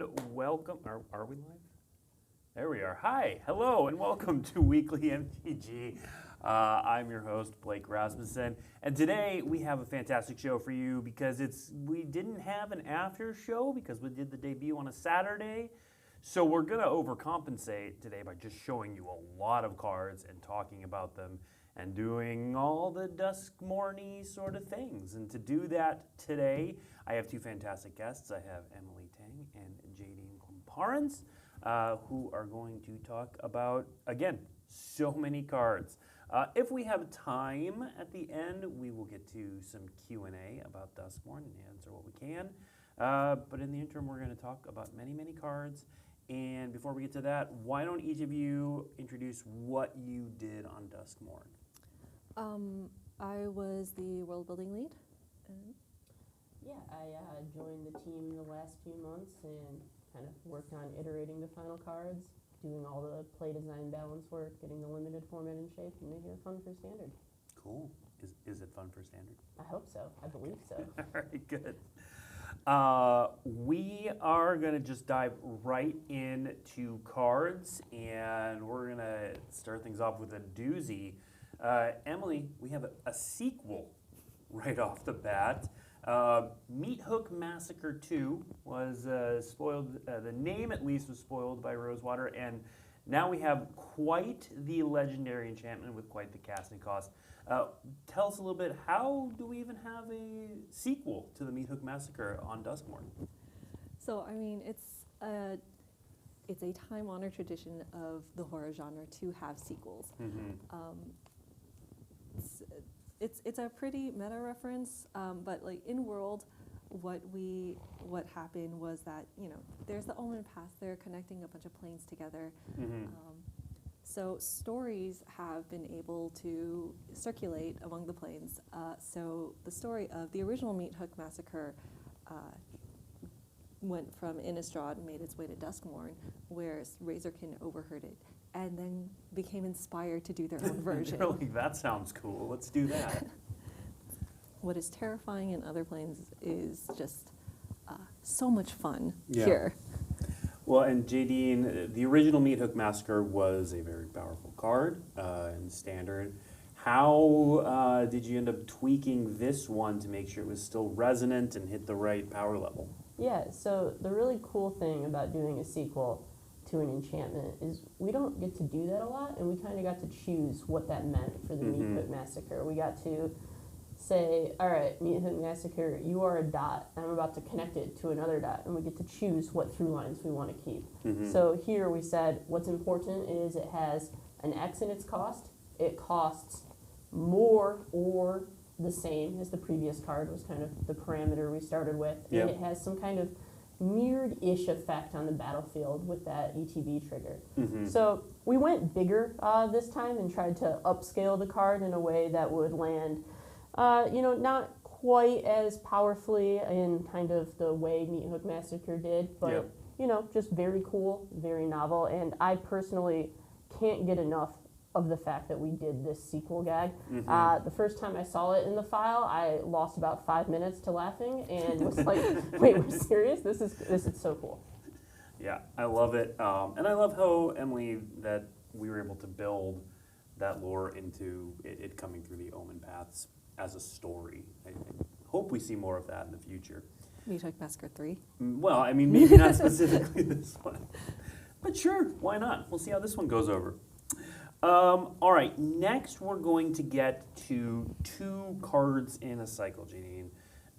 and welcome. Are we live? There we are. Hi, hello, and welcome to Weekly MTG. I'm your host, Blake Rasmussen, and today we have a fantastic show for you because we didn't have an after show because we did the debut on a Saturday. So we're going to overcompensate today by just showing you a lot of cards and talking about them and doing all the Duskmourn-y sort of things. And to do that today, I have two fantastic guests. I have Emily Teng and Jadine Klomparens, who are going to talk about, again, so many cards. If we have time at the end, we will get to some Q&A about Duskmourn and answer what we can. But in the interim, we're going to talk about many, many cards. And before we get to that, why don't each of you introduce what you did on Duskmourn? I was the world building lead. Yeah, I joined the team the last few months and kind of worked on iterating the final cards, doing all the play design balance work, getting the limited format in shape, and making it fun for standard. Cool. Is it fun for standard? I hope so. I believe so. All right, good. We are going to just dive right into cards, and we're going to start things off with a doozy. Emily, we have a sequel right off the bat. Meat Hook Massacre 2 was spoiled, the name at least was spoiled by Rosewater, and now we have quite the legendary enchantment with quite the casting cost. Tell us a little bit, how do we even have a sequel to the Meat Hook Massacre on Duskmourn? So, I mean, it's a time-honored tradition of the horror genre to have sequels. Mm-hmm. It's a pretty meta reference, but like in world, what happened was that, you know, there's the Omen Path there connecting a bunch of planes together. Mm-hmm. So stories have been able to circulate among the planes. So the story of the original Meat Hook Massacre went from Innistrad and made its way to Duskmourn, where Razorkin overheard it and then became inspired to do their own version. Really, that sounds cool. Let's do that. What is terrifying in other planes is just so much fun here. Well, and Jadine, the original Meat Hook Massacre was a very powerful card in Standard. How did you end up tweaking this one to make sure it was still resonant and hit the right power level? Yeah, so the really cool thing about doing a sequel to an enchantment is we don't get to do that a lot, and we kind of got to choose what that meant for the Meat Hook Massacre. We got to say, all right, Meat Hook Massacre, you are a dot, and I'm about to connect it to another dot, and we get to choose what through lines we want to keep. Mm-hmm. So here we said what's important is it has an X in its cost. It costs more or the same as the previous card was kind of the parameter we started with. Yep. And it has some kind of mirrored-ish effect on the battlefield with that ETB trigger. Mm-hmm. So we went bigger this time and tried to upscale the card in a way that would land not quite as powerfully in kind of the way Meat Hook Massacre did, but, just very cool, very novel. And I personally can't get enough of the fact that we did this sequel gag. Mm-hmm. The first time I saw it in the file, I lost about 5 minutes to laughing and was like, wait, we're serious? This is so cool. Yeah, I love it. And I love how, Emily, that we were able to build that lore into it coming through the Omen Paths as a story. I hope we see more of that in the future. Meat Hook Massacre 3? Well, I mean, maybe not specifically this one. But sure, why not? We'll see how this one goes over. All right, next we're going to get to 2 cards in a cycle, Jadine.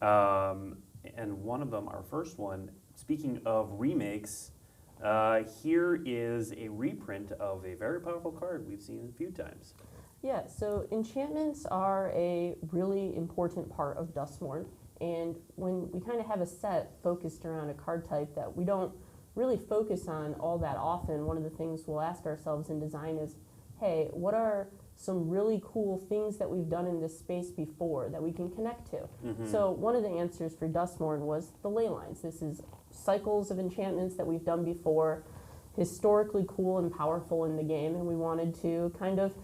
And one of them, our first one, speaking of remakes, here is a reprint of a very powerful card we've seen a few times. Yeah, so enchantments are a really important part of Duskmourn, and when we kind of have a set focused around a card type that we don't really focus on all that often, one of the things we'll ask ourselves in design is, hey, what are some really cool things that we've done in this space before that we can connect to? Mm-hmm. So one of the answers for Duskmourn was the ley lines. This is cycles of enchantments that we've done before, historically cool and powerful in the game, and we wanted to kind of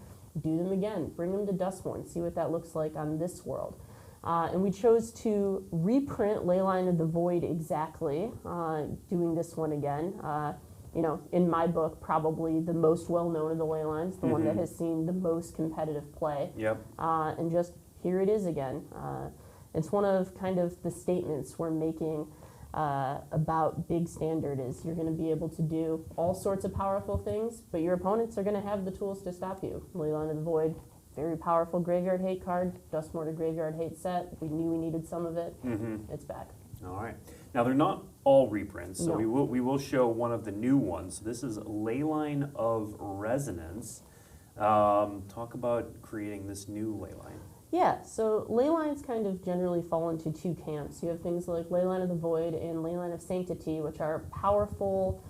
do them again, bring them to Duskmourn, see what that looks like on this world. And we chose to reprint Leyline of the Void exactly, doing this one again. In my book, probably the most well-known of the Leylines, the one that has seen the most competitive play. Yep. And just here it is again. It's one of kind of the statements we're making about Big Standard is you're going to be able to do all sorts of powerful things, but your opponents are going to have the tools to stop you. Leyline of the Void, very powerful graveyard hate card. Duskmourn graveyard hate set. We knew we needed some of it. It's back. All right. Now they're not all reprints, so No. we will show one of the new ones. This is Leyline of Resonance. Talk about creating this new Leyline. Yeah, so Leylines kind of generally fall into two camps. You have things like Leyline of the Void and Leyline of Sanctity, which are powerful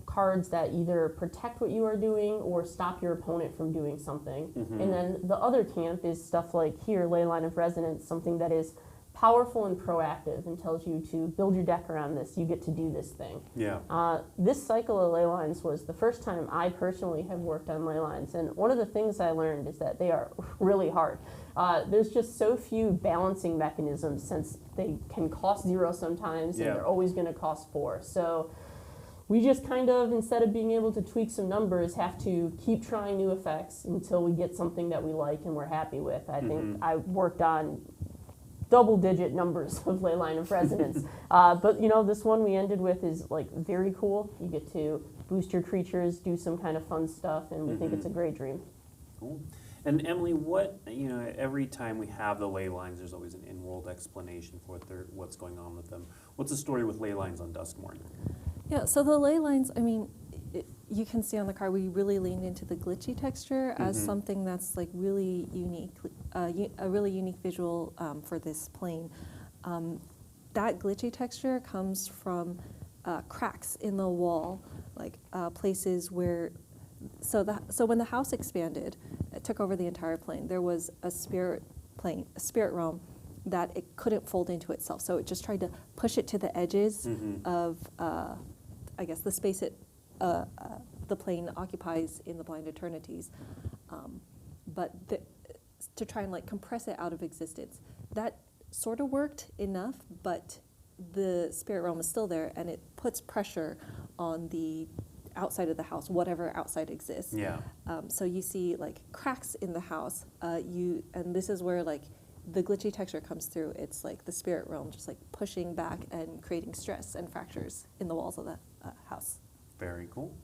cards that either protect what you are doing or stop your opponent from doing something. And then the other camp is stuff like here, Leyline of Resonance, something that is powerful and proactive and tells you to build your deck around this. You get to do this thing. Yeah. This cycle of Leylines was the first time I personally have worked on Leylines, and one of the things I learned is that they are really hard. There's just so few balancing mechanisms since they can cost 0 sometimes, and they're always going to cost 4. So we just kind of, instead of being able to tweak some numbers, have to keep trying new effects until we get something that we like and we're happy with. I think I worked on double-digit numbers of Leyline of Resonance. But this one we ended with is like very cool. You get to boost your creatures, do some kind of fun stuff, and we think it's a great dream. Cool. And Emily, every time we have the ley lines, there's always an in-world explanation for what's going on with them. What's the story with ley lines on Duskmourn? Yeah, so the ley lines, you can see on the card, we really leaned into the glitchy texture as something that's like really unique, a really unique visual for this plane. That glitchy texture comes from cracks in the wall, like places where, so when the house expanded, it took over the entire plane. There was a spirit realm that it couldn't fold into itself. So it just tried to push it to the edges of, I guess, the space the plane occupies in the Blind Eternities, to try and like compress it out of existence. That sort of worked enough, but the spirit realm is still there, and it puts pressure on the outside of the house, whatever outside exists. Yeah. So you see like cracks in the house, and this is where like the glitchy texture comes through. It's like the spirit realm just like pushing back and creating stress and fractures in the walls of the house. Very cool.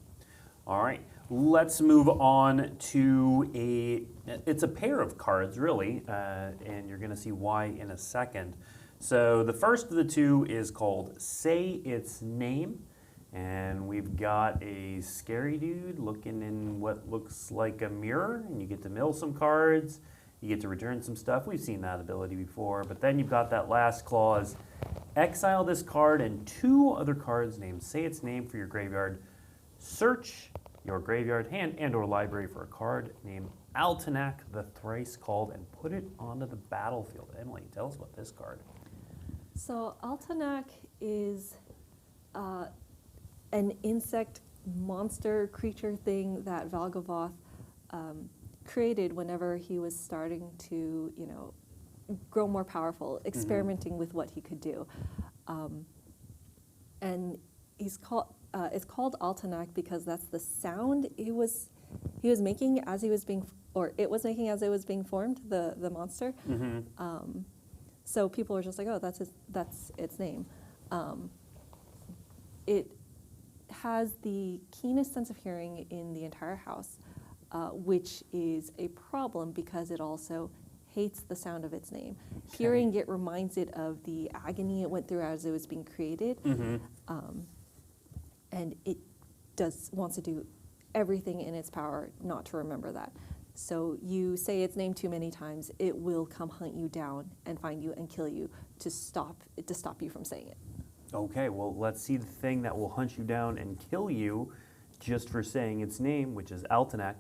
All right, let's move on to it's a pair of cards really, and you're gonna see why in a second. So the first of the two is called Say Its Name, and we've got a scary dude looking in what looks like a mirror, and you get to mill some cards, you get to return some stuff. We've seen that ability before, but then you've got that last clause, exile this card and 2 other cards named Say Its Name for your graveyard. Search your graveyard, hand, and or library for a card named Altenak the Thrice Called and put it onto the battlefield. Emily, tell us about this card. So Altenak is an insect monster creature thing that Valgavoth created whenever he was starting to, grow more powerful, experimenting with what he could do. And it's called Altenak because that's the sound he was making as he was being, or it was making as it was being formed, the monster. So people were just like, oh, that's its name. It has the keenest sense of hearing in the entire house, which is a problem because it also hates the sound of its name. Okay. Hearing it reminds it of the agony it went through as it was being created, and it wants to do everything in its power not to remember that. So you say its name too many times, it will come hunt you down and find you and kill you to stop you from saying it. Okay, well, let's see the thing that will hunt you down and kill you just for saying its name, which is Altenak.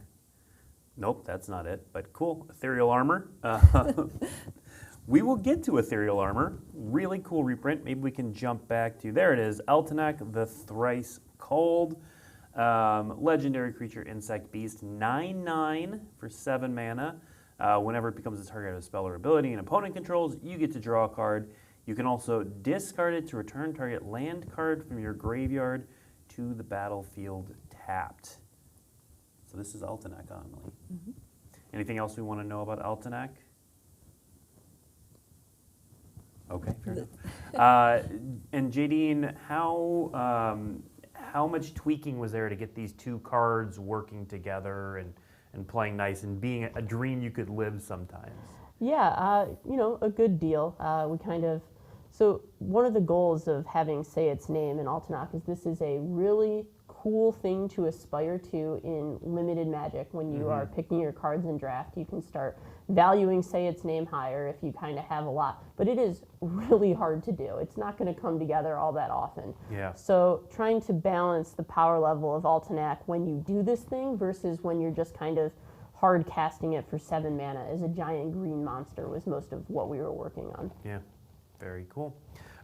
Nope, that's not it, but cool. Ethereal Armor. We will get to Ethereal Armor. Really cool reprint. Maybe we can jump back to, there it is, Altenak the Thrice Called. Legendary creature, insect beast, 9/9 for 7 mana. Whenever it becomes the target of a spell or ability an opponent controls, you get to draw a card. You can also discard it to return target land card from your graveyard to the battlefield tapped. So this is Altenac, Emily. Mm-hmm. Anything else we want to know about Altenac? Okay, fair enough. And Jadine, how much tweaking was there to get these two cards working together and playing nice and being a dream you could live sometimes? Yeah, a good deal. So one of the goals of having Say Its Name in Altenac is this is a really cool thing to aspire to in limited Magic. When you are picking your cards in draft, you can start valuing Say Its Name higher if you kind of have a lot. But it is really hard to do. It's not going to come together all that often. Yeah. So trying to balance the power level of Altenac when you do this thing versus when you're just kind of hard casting it for 7 mana as a giant green monster was most of what we were working on. Yeah, very cool.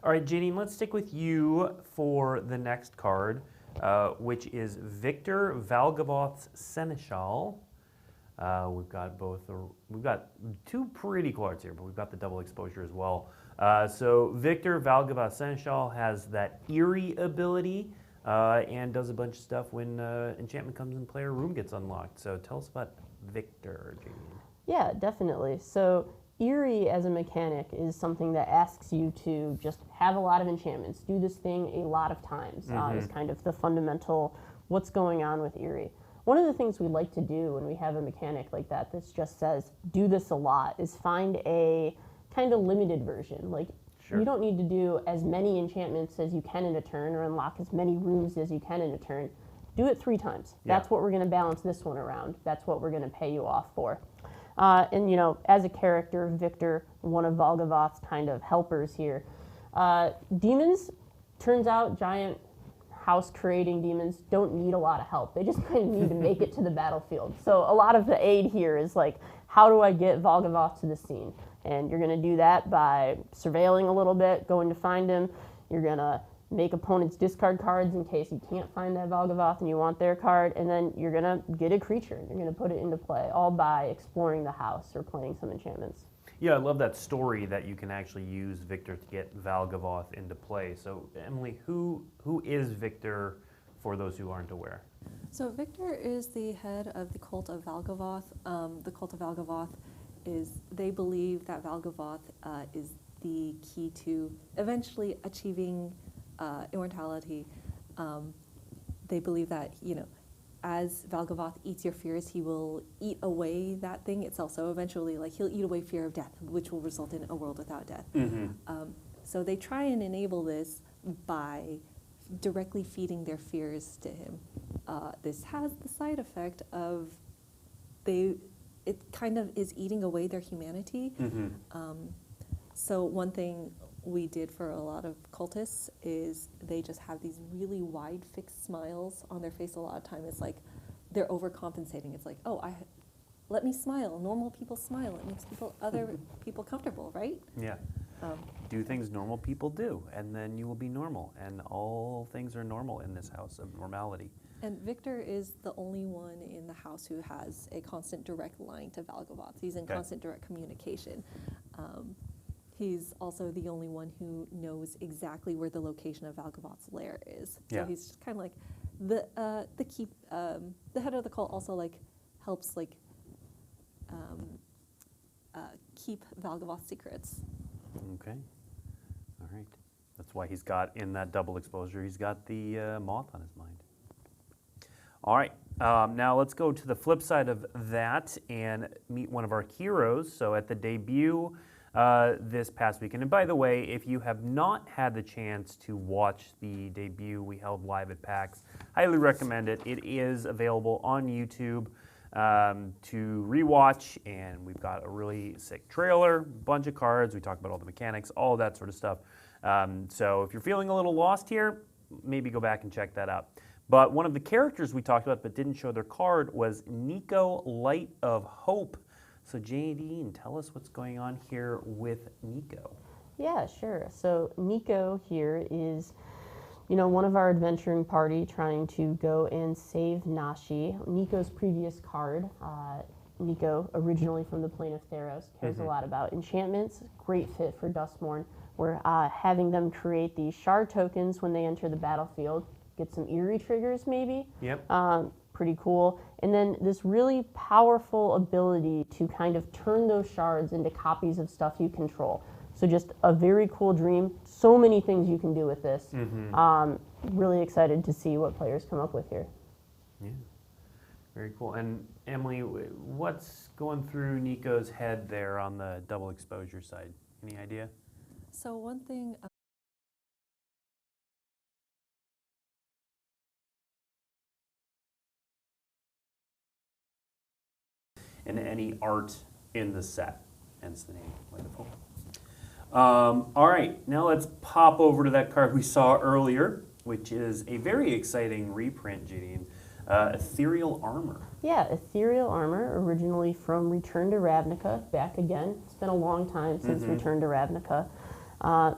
All right, Jadine, let's stick with you for the next card, which is Victor Valgavoth's Seneschal. We've got two pretty cards here, but we've got the double exposure as well. So Victor Valgavoth's Seneschal has that eerie ability and does a bunch of stuff when enchantment comes in play or room gets unlocked. So tell us about Victor, Jadine. Yeah, definitely. So eerie as a mechanic is something that asks you to just have a lot of enchantments, do this thing a lot of times, is kind of the fundamental what's going on with eerie. One of the things we like to do when we have a mechanic like that just says do this a lot is find a kind of limited version. Like, you don't need to do as many enchantments as you can in a turn or unlock as many rooms as you can in a turn. Do it 3 times. Yeah. That's what we're going to balance this one around. That's what we're going to pay you off for. And, as a character, Victor, one of Valgavoth's kind of helpers here. Demons, turns out giant house-creating demons don't need a lot of help. They just kind of need to make it to the battlefield. So a lot of the aid here is like, how do I get Valgavoth to the scene? And you're going to do that by surveilling a little bit, going to find him. You're going to make opponents discard cards in case you can't find that Valgavoth and you want their card, and then you're going to get a creature and you're going to put it into play, all by exploring the house or playing some enchantments. Yeah, I love that story that you can actually use Victor to get Valgavoth into play. So, Emily, who is Victor for those who aren't aware? So Victor is the head of the cult of Valgavoth. The cult of Valgavoth they believe that Valgavoth is the key to eventually achieving immortality. They believe that, as Valgavoth eats your fears, he will eat away that thing itself. So eventually, he'll eat away fear of death, which will result in a world without death. So they try and enable this by directly feeding their fears to him. This has the side effect of it kind of is eating away their humanity. So one thing we did for a lot of cultists is they just have these really wide fixed smiles on their face. A lot of time it's like they're overcompensating. It's like, let me smile. Normal people smile. It makes other people comfortable, right? Yeah. Do things normal people do, and then you will be normal. And all things are normal in this house of normality. And Victor is the only one in the house who has a constant direct line to Valgavoth. He's in constant direct communication. He's also the only one who knows exactly where the location of Valgavoth's lair is. So he's just kind of like the head of the cult. Also helps keep Valgavoth's secrets. Okay. All right. That's why he's got in that double exposure. He's got the moth on his mind. All right. Now let's go to the flip side of that and meet one of our heroes. So at the debut this past weekend, and by the way, if you have not had the chance to watch the debut we held live at PAX, highly recommend it. It is available on YouTube to rewatch, and we've got a really sick trailer, bunch of cards. We talk about all the mechanics, all of that sort of stuff. So if you're feeling a little lost here, maybe go back and check that out. But one of the characters we talked about but didn't show their card was Nico, Light of Hope. So Jadine, tell us what's going on here with Nico. Yeah, sure. So Nico here is, one of our adventuring party trying to go and save Nashi. Nico's previous card Nico, originally from the plane of Theros, cares a lot about enchantments. Great fit for Duskmourn. We're having them create these shard tokens when they enter the battlefield. Get some eerie triggers, maybe. Yep. Pretty cool. And then this really powerful ability to kind of turn those shards into copies of stuff you control. So just a very cool dream. So many things you can do with this. Really excited to see what players come up with here. Yeah. Very cool. And Emily, what's going through Nico's head there on the double exposure side? Any idea? So one thing. And any art in the set, hence the name. Wonderful. All right, now let's pop over to that card we saw earlier, which is a very exciting reprint, Jadine. Ethereal Armor. Yeah, Ethereal Armor, originally from Return to Ravnica, back again. It's been a long time since Return to Ravnica.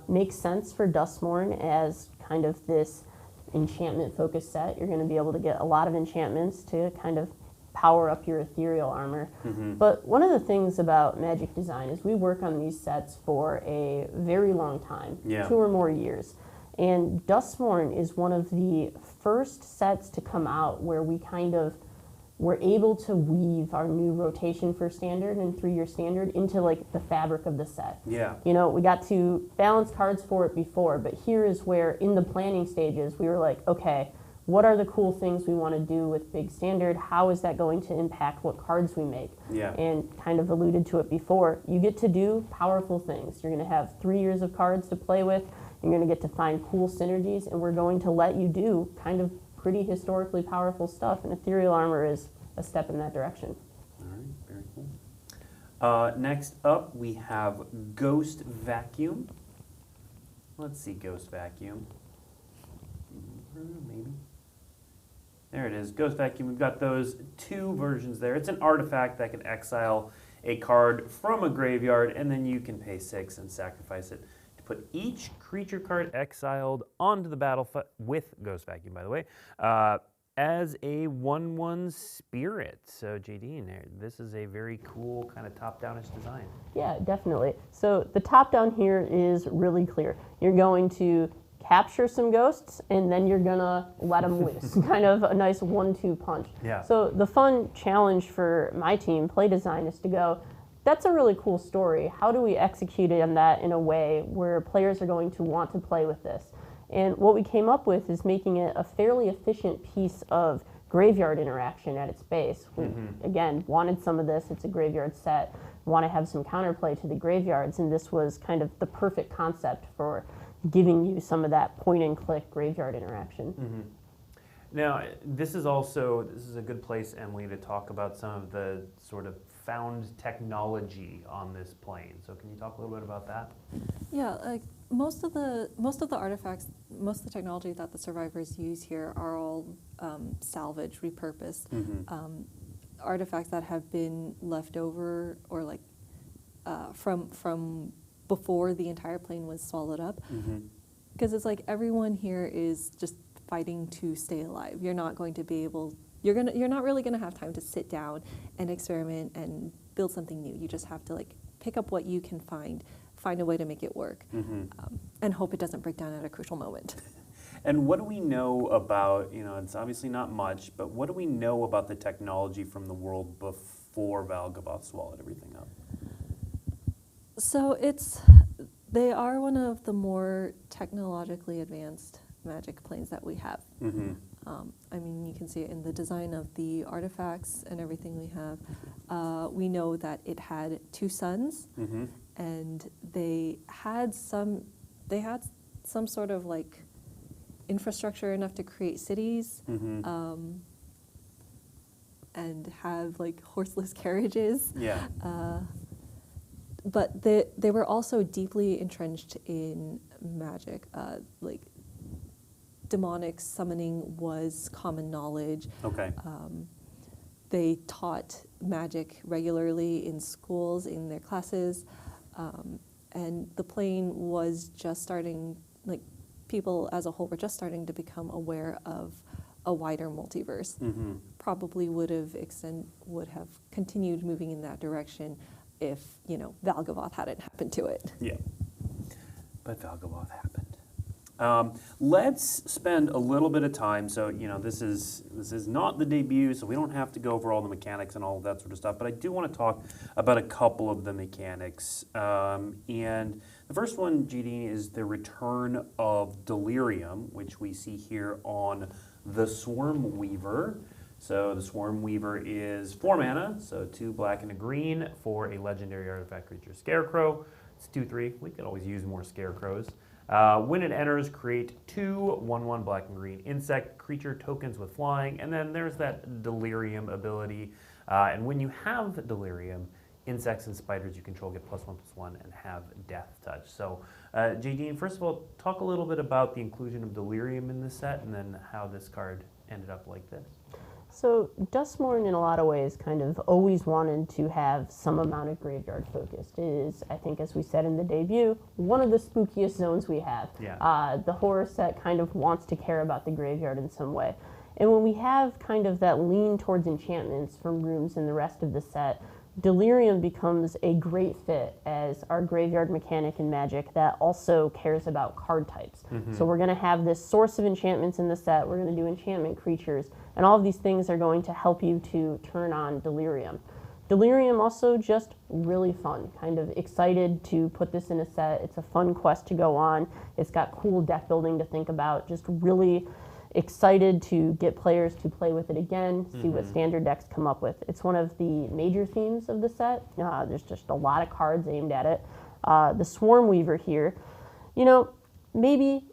Makes sense for Duskmourn as kind of this enchantment-focused set. You're going to be able to get a lot of enchantments to kind of power up your ethereal armor. But one of the things about Magic Design is we work on these sets for a very long time, 2 or more years. And Duskmourn is one of the first sets to come out where we kind of were able to weave our new rotation for standard and 3-year standard into like the fabric of the set. Yeah. You know, we got to balance cards for it before, but here is where in the planning stages we were like, okay, what are the cool things we want to do with big standard? How is that going to impact what cards we make? Yeah. And kind of alluded to it before, you get to do powerful things. You're going to have 3 years of cards to play with. You're going to get to find cool synergies, and we're going to let you do kind of pretty historically powerful stuff. And Ethereal Armor is a step in that direction. All right, very cool. Next up, we have Ghost Vacuum. Let's see Ghost Vacuum. Maybe. There it is, Ghost Vacuum. We've got those 2 versions there. It's an artifact that can exile a card from a graveyard, and then you can pay 6 and sacrifice it to put each creature card exiled onto the battlefield with Ghost Vacuum, by the way, as a 1/1 spirit. So, Jadine, this is a very cool kind of top-downish design. Yeah, definitely. So the top-down here is really clear. You're going to capture some ghosts, and then you're gonna let them loose. Kind of a nice 1-2 punch. Yeah. So the fun challenge for my team, Play Design, is to go, that's a really cool story. How do we execute it on that in a way where players are going to want to play with this? And what we came up with is making it a fairly efficient piece of graveyard interaction at its base. We, again, wanted some of this. It's a graveyard set. Want to have some counterplay to the graveyards, and this was kind of the perfect concept for giving you some of that point-and-click graveyard interaction. Now, this is a good place, Emily, to talk about some of the sort of found technology on this plane. So can you talk a little bit about that? Yeah, like most of the artifacts, most of the technology that the survivors use here are all salvage, repurposed artifacts that have been left over or like from before the entire plane was swallowed up. Because it's like everyone here is just fighting to stay alive. You're not going to be able. You're not really gonna have time to sit down and experiment and build something new. You just have to like pick up what you can find a way to make it work, and hope it doesn't break down at a crucial moment. And what do we know about, it's obviously not much, but what do we know about the technology from the world before Valgaboth swallowed everything up? So they are one of the more technologically advanced magic planes that we have. I mean, you can see it in the design of the artifacts and everything we have. We know that it had 2 suns, and they had some sort of like infrastructure enough to create cities, and have like horseless carriages. Yeah. But they were also deeply entrenched in magic. Like demonic summoning was common knowledge. Okay. They taught magic regularly in schools, in their classes, and the plane was just starting, like people as a whole were just starting to become aware of a wider multiverse. Probably would have continued moving in that direction if, you know, Valgavoth hadn't happened to it. Yeah. But Valgavoth happened. Let's spend a little bit of time. So, you know, this is not the debut, so we don't have to go over all the mechanics and all of that sort of stuff. But I do want to talk about a couple of the mechanics. And the first one, Jadine, is the return of Delirium, which we see here on the Swarm Weaver. So the Swarm Weaver is 4 mana, so 2 black and a green for a legendary artifact creature Scarecrow. It's 2/3. We could always use more Scarecrows. When it enters, create 2 1/1 black and green insect creature tokens with flying, and then there's that Delirium ability. And when you have Delirium, insects and spiders you control get +1/+1 and have Death Touch. So, Jadine, first of all, talk a little bit about the inclusion of Delirium in this set, and then how this card ended up like this. So Duskmourn, in a lot of ways, kind of always wanted to have some amount of graveyard focus. It is, I think, as we said in the debut, one of the spookiest zones we have. Yeah. The horror set kind of wants to care about the graveyard in some way. And when we have kind of that lean towards enchantments from rooms in the rest of the set, Delirium becomes a great fit as our graveyard mechanic in Magic that also cares about card types. So we're going to have this source of enchantments in the set, we're going to do enchantment creatures, and all of these things are going to help you to turn on Delirium. Delirium also just really fun, kind of excited to put this in a set. It's a fun quest to go on. It's got cool deck building to think about, just really excited to get players to play with it again, see what standard decks come up with. It's one of the major themes of the set. There's just a lot of cards aimed at it. The Swarm Weaver here, you know, maybe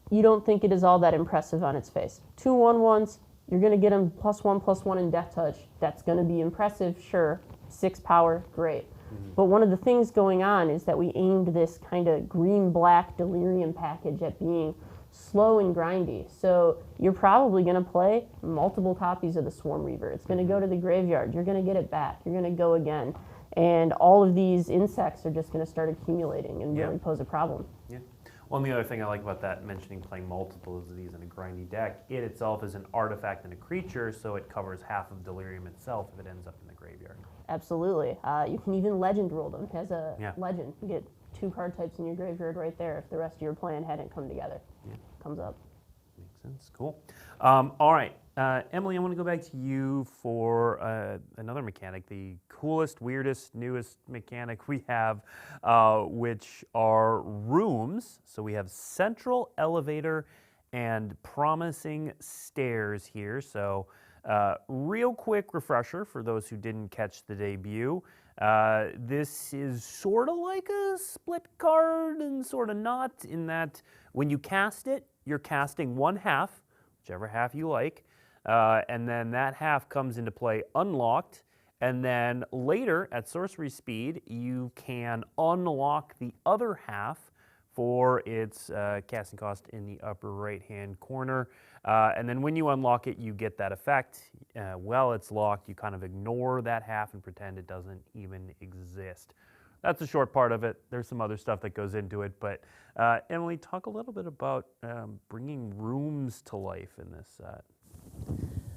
you don't think it is all that impressive on its face. 2 1/1s, you're going to get them +1/+1 in Death Touch. That's going to be impressive, sure. 6 power, great. But one of the things going on is that we aimed this kind of green-black Delirium package at being slow and grindy. So you're probably going to play multiple copies of the Swarm Weaver. It's going to go to the graveyard. You're going to get it back. You're going to go again. And all of these insects are just going to start accumulating and really pose a problem. Yeah. Well, and the other thing I like about that, mentioning playing multiples of these in a grindy deck, it itself is an artifact and a creature, so it covers half of Delirium itself if it ends up in the graveyard. Absolutely. You can even legend rule them as a legend. You get 2 card types in your graveyard right there if the rest of your plan hadn't come together. Comes up. Makes sense. Cool. All right. Emily, I want to go back to you for another mechanic, the coolest, weirdest, newest mechanic we have, which are rooms. So we have central elevator and promising stairs here. So real quick refresher for those who didn't catch the debut. This is sort of like a split card and sort of not, in that when you cast it, you're casting 1/2, whichever half you like, and then that half comes into play unlocked, and then later at sorcery speed, you can unlock the other half for its casting cost in the upper right-hand corner. And then when you unlock it, you get that effect. While it's locked, you kind of ignore that half and pretend it doesn't even exist. That's a short part of it. There's some other stuff that goes into it. But Emily, talk a little bit about bringing rooms to life in this set.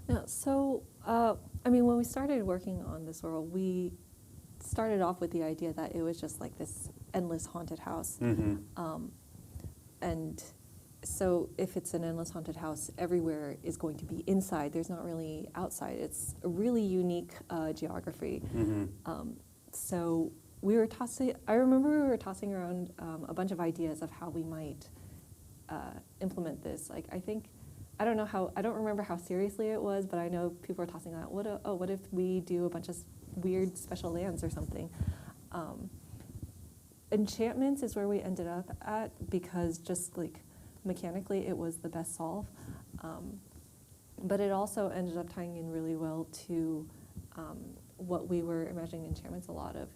Yeah, so, I mean, when we started working on this world, we started off with the idea that it was just like this endless haunted house. And so if it's an endless haunted house, everywhere is going to be inside. There's not really outside. It's a really unique geography. So we were tossing, I remember we were tossing around a bunch of ideas of how we might implement this. Like, I don't remember how seriously it was, but I know people were tossing out, what if we do a bunch of weird special lands or something? Enchantments is where we ended up at, because just like mechanically it was the best solve. But it also ended up tying in really well to what we were imagining enchantments a lot of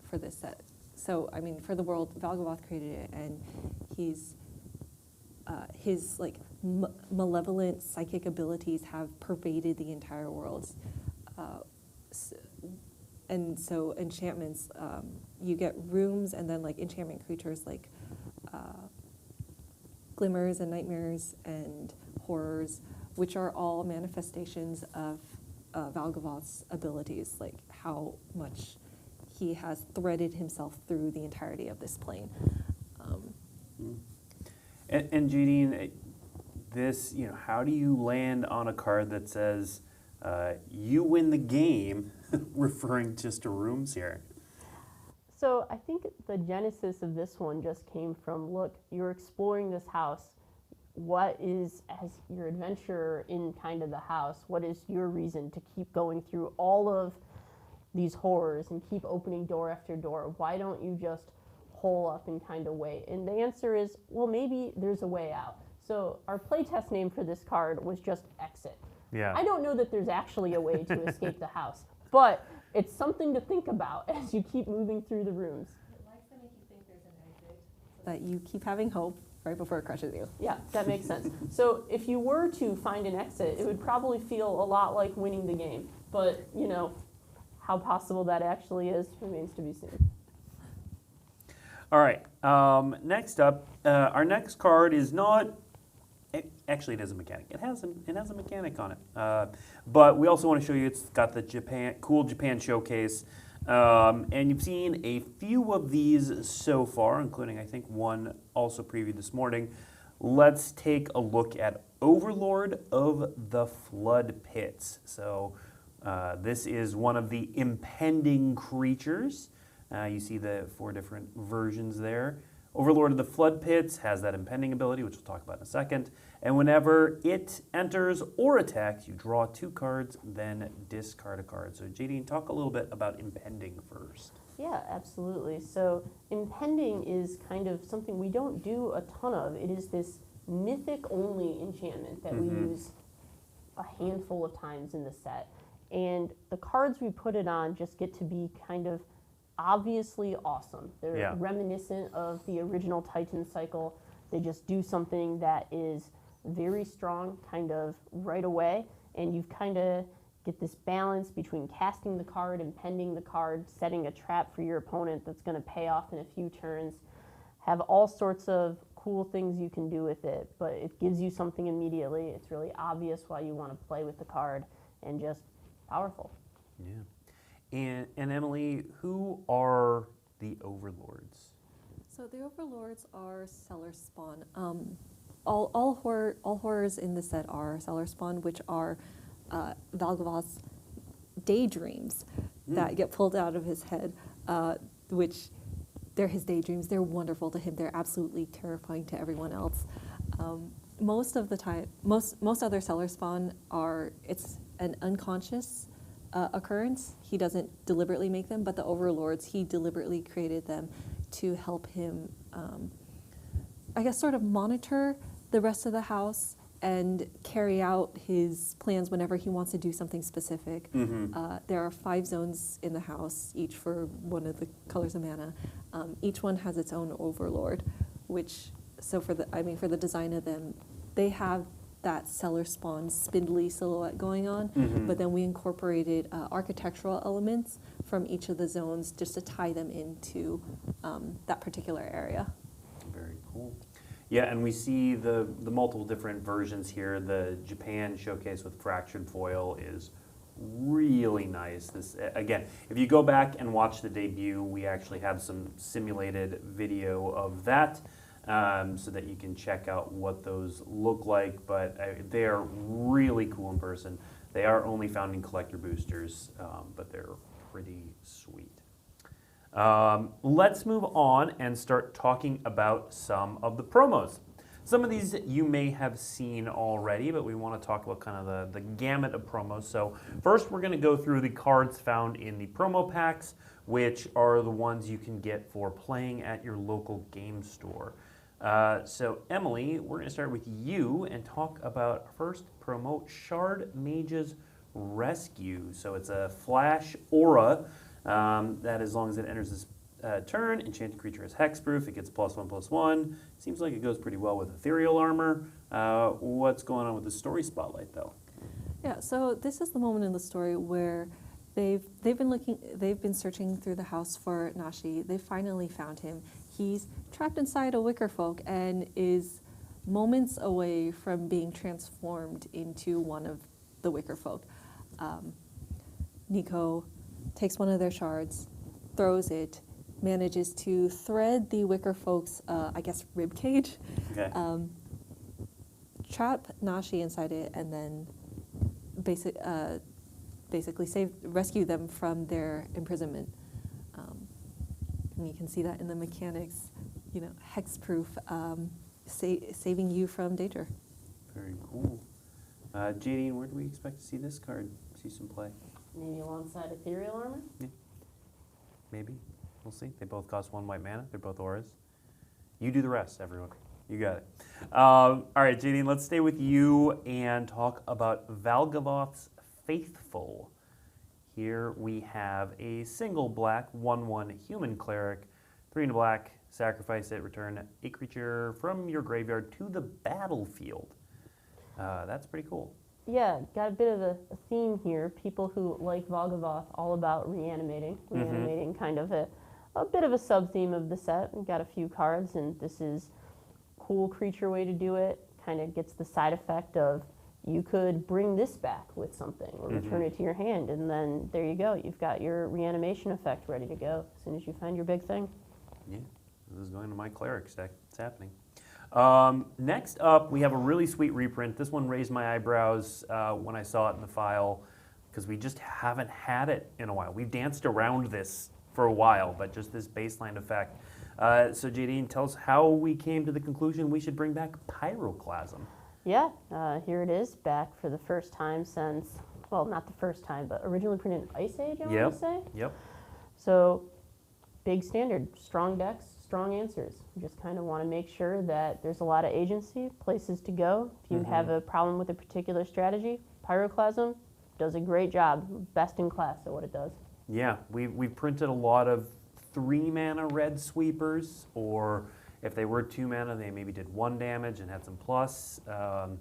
for this set. So, I mean, for the world, Valgavoth created it, and his like malevolent psychic abilities have pervaded the entire world. And so enchantments, you get rooms and then like enchantment creatures like glimmers and nightmares and horrors which are all manifestations of Valgavoth's abilities, like how much he has threaded himself through the entirety of this plane. And Jadine, this, how do you land on a card that says, you win the game, referring just to rooms here? So I think the genesis of this one just came from, look, you're exploring this house. What is, as your adventurer in kind of the house, what is your reason to keep going through all of these horrors and keep opening door after door? Why don't you just hole up and kind of wait? And the answer is, well, maybe there's a way out. So our playtest name for this card was just Exit. Yeah. I don't know that there's actually a way to escape the house, but it's something to think about as you keep moving through the rooms. It likes to make you think there's an exit, so that you keep having hope right before it crushes you. Yeah, that makes sense. So if you were to find an exit, it would probably feel a lot like winning the game. But, how possible that actually is remains to be seen. All right. Next up, our next card is not. Actually, it is a mechanic. It has a mechanic on it. But we also want to show you it's got the cool Japan showcase. And you've seen a few of these so far, including, I think, one also previewed this morning. Let's take a look at Overlord of the Flood Pits. So this is one of the impending creatures. You see the 4 different versions there. Overlord of the Flood Pits has that impending ability, which we'll talk about in a second. And whenever it enters or attacks, you draw 2 cards, then discard a card. So Jadine, talk a little bit about impending first. Yeah, absolutely. So impending is kind of something we don't do a ton of. It is this mythic-only enchantment that we use a handful of times in the set. And the cards we put it on just get to be kind of obviously awesome. They're reminiscent of the original Titan cycle. They just do something that is very strong kind of right away, and you kind of get this balance between casting the card, impending the card, setting a trap for your opponent that's going to pay off in a few turns. Have all sorts of cool things you can do with it, but it gives you something immediately. It's really obvious why you want to play with the card, and just powerful. Yeah. And Emily, who are the Overlords? So the Overlords are Cellar Spawn. All horrors in the set are Cellar Spawn, which are Valgavoth's daydreams that get pulled out of his head, which they're his daydreams. They're wonderful to him. They're absolutely terrifying to everyone else. Most of the time, most other Cellar Spawn it's an unconscious occurrence. He doesn't deliberately make them, but the Overlords, he deliberately created them to help him, sort of monitor the rest of the house and carry out his plans whenever he wants to do something specific. There are 5 zones in the house, each for one of the colors of mana. Each one has its own Overlord, for the design of them, they have that Cellar Spawn spindly silhouette going on, but then we incorporated architectural elements from each of the zones just to tie them into that particular area. Very cool. Yeah, and we see the multiple different versions here. The Japan showcase with fractured foil is really nice. This again, if you go back and watch the debut, we actually have some simulated video of that. So that you can check out what those look like, but they are really cool in person. They are only found in collector boosters, but they're pretty sweet. Let's move on and start talking about some of the promos. Some of these you may have seen already, but we want to talk about kind of the gamut of promos. So first we're going to go through the cards found in the promo packs, which are the ones you can get for playing at your local game store. So Emily, we're going to start with you and talk about first promo, Shard Mage's Rescue. So it's a flash aura that as long as it enters this turn, enchanted creature is hexproof. It gets +1/+1. Seems like it goes pretty well with ethereal armor. What's going on with the story spotlight though? Yeah, so this is the moment in the story where they've been searching through the house for Nashi. They finally found him. He's trapped inside a wicker folk and is moments away from being transformed into one of the Wicker folk. Nico takes one of their shards, throws it, manages to thread the Wicker folk's, rib cage, Okay. trap Nashi inside it, and then basically rescue them from their imprisonment. And you can see that in the mechanics, hexproof, saving you from danger. Very cool. Jadine, where do we expect to see this card? See some play? Maybe alongside Ethereal Armor? Maybe. We'll see. They both cost 1 white mana. They're both auras. You do the rest, everyone. You got it. All right, Jadine, let's stay with you and talk about Valgavoth's Faithful. Here we have a single black 1/1 human cleric, 3 into black, sacrifice it, return a creature from your graveyard to the battlefield. That's pretty cool. Yeah, got a bit of a theme here. People who like Valgavoth, all about reanimating. Reanimating kind of a bit of a sub-theme of the set. We've got a few cards, and this is cool creature way to do it. Kind of gets the side effect of you could bring this back with something or return it to your hand, and then there you go. You've got your reanimation effect ready to go as soon as you find your big thing. Yeah, this is going to my cleric deck. It's happening. Next up, we have a really sweet reprint. This one raised my eyebrows when I saw it in the file because we just haven't had it in a while. We've danced around this for a while, but just this baseline effect. So Jadine, tell us how we came to the conclusion we should bring back Pyroclasm. Yeah, here it is, back for the first time since, well, not the first time, but originally printed in Ice Age, I want to say. Yep. So, big standard, strong decks, strong answers. You just kind of want to make sure that there's a lot of agency, places to go. If you have a problem with a particular strategy, Pyroclasm does a great job, best in class at what it does. Yeah, we've printed a lot of 3 mana red sweepers, or if they were 2 mana, they maybe did 1 damage and had some plus. So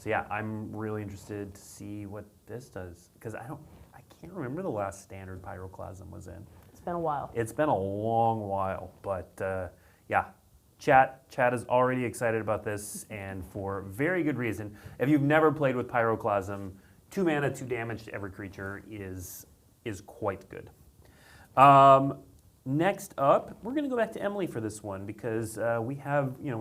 yeah, I'm really interested to see what this does because I can't remember the last standard Pyroclasm was in. It's been a while. It's been a long while, but yeah, chat is already excited about this, and for very good reason. If you've never played with Pyroclasm, 2 mana, 2 damage to every creature is quite good. Next up, we're going to go back to Emily for this one because we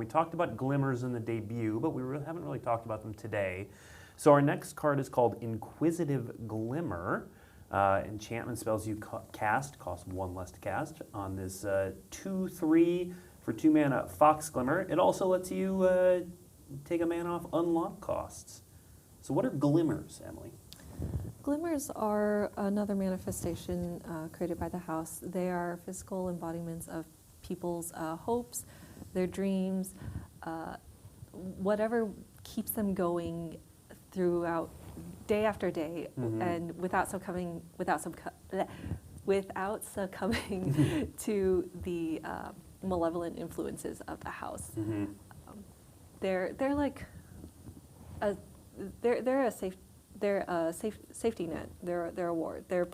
talked about glimmers in the debut, but we haven't really talked about them today. So our next card is called Inquisitive Glimmer. Enchantment spells you cast cost 1 less to cast on this 2/3 for 2 mana Fox Glimmer. It also lets you take a mana off unlock costs. So what are glimmers, Emily? Glimmers are another manifestation created by the house. They are physical embodiments of people's hopes, their dreams, whatever keeps them going throughout day after day, and without succumbing to the malevolent influences of the house. They're like they're a safe. They're a safety net. They're a ward. They're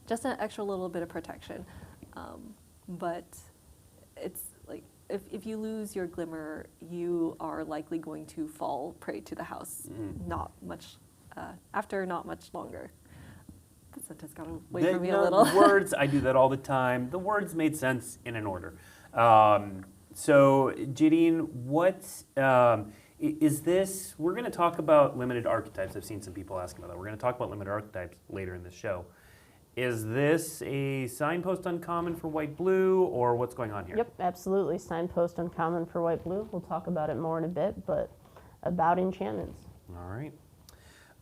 just an extra little bit of protection. But it's like if you lose your glimmer, you are likely going to fall prey to the house. After not much longer. That sentence got away from me a little. Words, I do that all the time. The words made sense in an order. So Jadine, what? Is this, we're going to talk about limited archetypes. I've seen some people asking about that. We're going to talk about limited archetypes later in this show. Is this a signpost uncommon for white-blue, or what's going on here? Yep, absolutely. Signpost uncommon for white-blue. We'll talk about it more in a bit, but about enchantments. All right.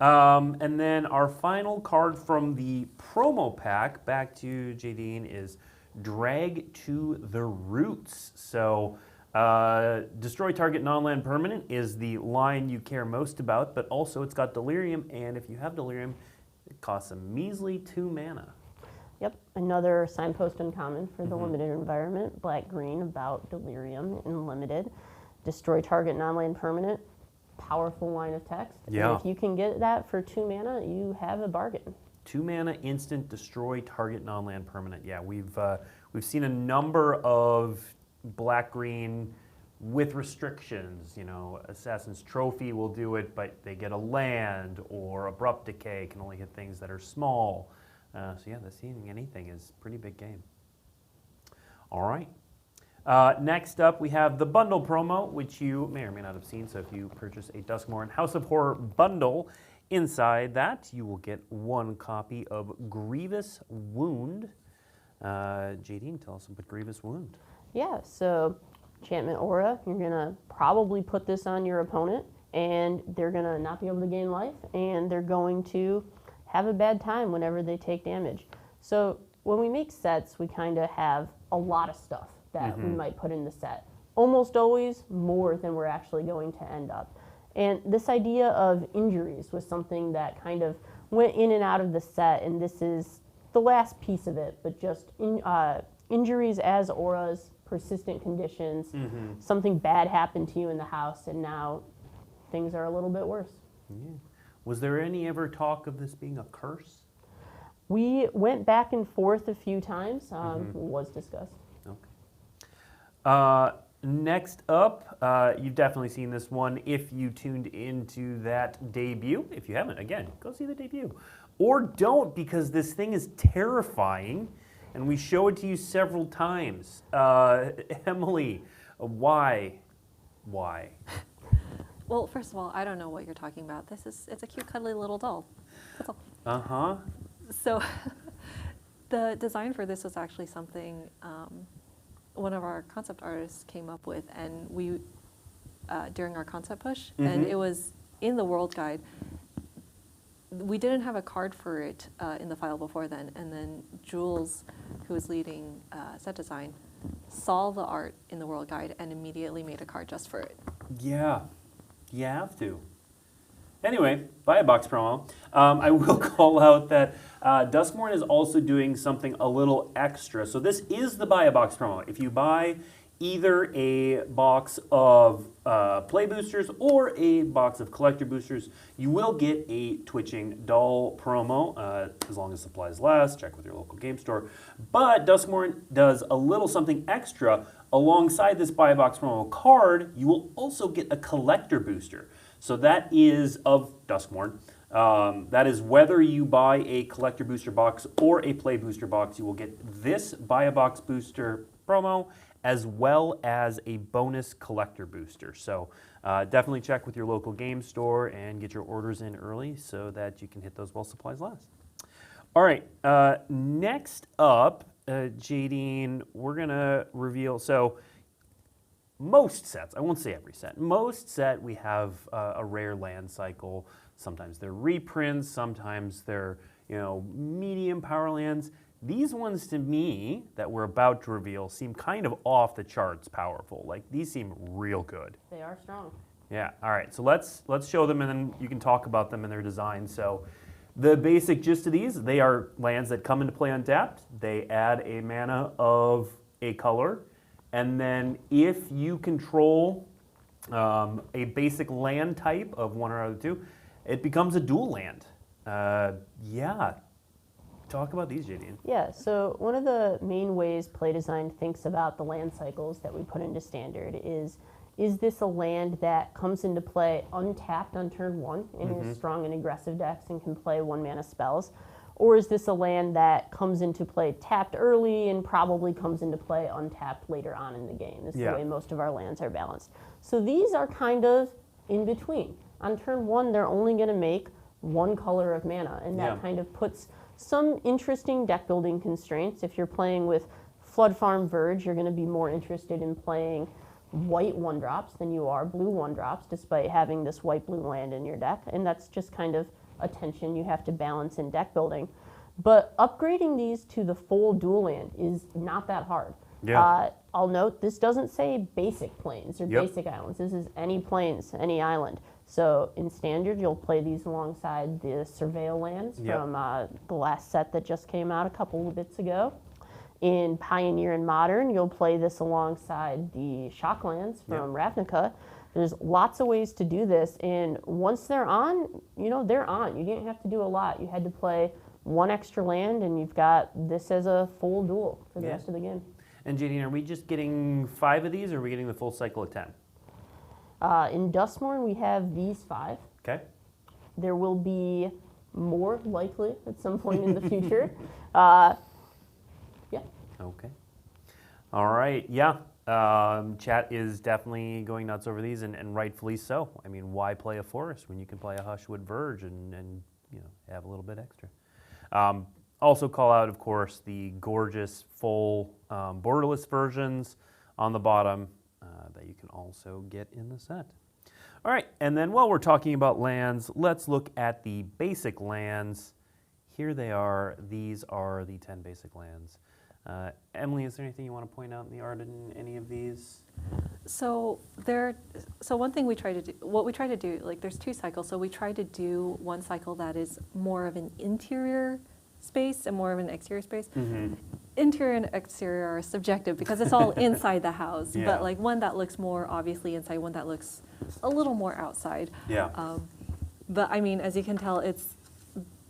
And then our final card from the promo pack, back to Jadine, is Drag to the Roots. So destroy target non-land permanent is the line you care most about, but also it's got Delirium, and if you have Delirium, it costs a measly 2 mana. Yep, another signpost uncommon for the limited environment, black-green, about Delirium in limited. Destroy target non-land permanent, powerful line of text. Yeah. And if you can get that for 2 mana, you have a bargain. 2 mana instant, destroy target non-land permanent. Yeah, we've seen a number of black-green with restrictions. You know, Assassin's Trophy will do it, but they get a land, or Abrupt Decay can only hit things that are small. So yeah, the Seeing Anything is a pretty big game. All right. Next up, we have the bundle promo, which you may or may not have seen. So if you purchase a Duskmourn House of Horror bundle, inside that you will get 1 copy of Grievous Wound. Jadine, tell us about Grievous Wound. Yeah, so enchantment aura, you're going to probably put this on your opponent, and they're going to not be able to gain life, and they're going to have a bad time whenever they take damage. So when we make sets, we kind of have a lot of stuff that we might put in the set. Almost always more than we're actually going to end up. And this idea of injuries was something that kind of went in and out of the set, and this is the last piece of it, but just injuries as auras, persistent conditions, something bad happened to you in the house, and now things are a little bit worse. Yeah. Was there any ever talk of this being a curse? We went back and forth a few times. Was discussed. Okay. Next up, you've definitely seen this one if you tuned into that debut. If you haven't, again, go see the debut. Or don't, because this thing is terrifying, and we show it to you several times. Emily, why? Why? Well, first of all, I don't know what you're talking about. It's a cute, cuddly little doll. That's all. Uh-huh. So the design for this was actually something one of our concept artists came up with, and we during our concept push, and it was in the world guide. We didn't have a card for it in the file before then, and then Jules, who was leading set design, saw the art in the world guide and immediately made a card just for it. Yeah, you have to. Anyway, buy a box promo. I will call out that Duskmourn is also doing something a little extra. So this is the buy a box promo. If you buy either a box of play boosters or a box of collector boosters, you will get a Twitching Doll promo, as long as supplies last. Check with your local game store. But Duskmourn does a little something extra. Alongside this buy a box promo card, you will also get a collector booster. So that is of Duskmourn. That is whether you buy a collector booster box or a play booster box, you will get this buy a box booster promo as well as a bonus collector booster. So definitely check with your local game store and get your orders in early so that you can hit those while supplies last. All right, next up, Jadine, we're gonna reveal, so most sets, I won't say every set, most set we have a rare land cycle. Sometimes they're reprints, sometimes they're medium power lands. These ones to me that we're about to reveal seem kind of off the charts powerful. Like these seem real good. They are strong. Yeah, all right, so let's show them and then you can talk about them and their design. So the basic gist of these, they are lands that come into play untapped. They add a mana of a color. And then if you control a basic land type of one or other two, it becomes a dual land. Yeah. Talk about these, Jadine. Yeah, so one of the main ways play design thinks about the land cycles that we put into standard is this a land that comes into play untapped on turn one and is strong and aggressive decks and can play 1 mana spells? Or is this a land that comes into play tapped early and probably comes into play untapped later on in the game? This is the way most of our lands are balanced. So these are kind of in between. On turn one, they're only going to make 1 color of mana, and that kind of puts some interesting deck building constraints. If you're playing with Flood Farm Verge, you're going to be more interested in playing white 1-drops than you are blue 1-drops, despite having this white-blue land in your deck, and that's just kind of a tension you have to balance in deck building. But upgrading these to the full dual land is not that hard. Yeah. I'll note this doesn't say basic plains or basic islands. This is any plains, any island. So in standard, you'll play these alongside the Surveil lands from the last set that just came out a couple of bits ago. In Pioneer and Modern, you'll play this alongside the Shocklands from Ravnica. There's lots of ways to do this, and once they're on, they're on. You didn't have to do a lot. You had to play 1 extra land, and you've got this as a full duel for the rest of the game. And Jadine, are we just getting 5 of these, or are we getting the full cycle of 10? In Duskmourn, we have these 5. Okay. There will be more likely at some point in the future. Yeah. Okay. All right. Yeah. Chat is definitely going nuts over these, and rightfully so. I mean, why play a forest when you can play a Hushwood Verge and have a little bit extra? Also call out, of course, the gorgeous full borderless versions on the bottom that you can also get in the set. All right, and then while we're talking about lands, let's look at the basic lands. Here they are. These are the 10 basic lands. Emily, is there anything you want to point out in the art in any of these? So one thing we try to do, like there's 2 cycles. So we try to do one cycle that is more of an interior space and more of an exterior space. Mm-hmm. Interior and exterior are subjective because it's all inside the house. Yeah. But like one that looks more obviously inside, one that looks a little more outside. Yeah. But I mean, as you can tell,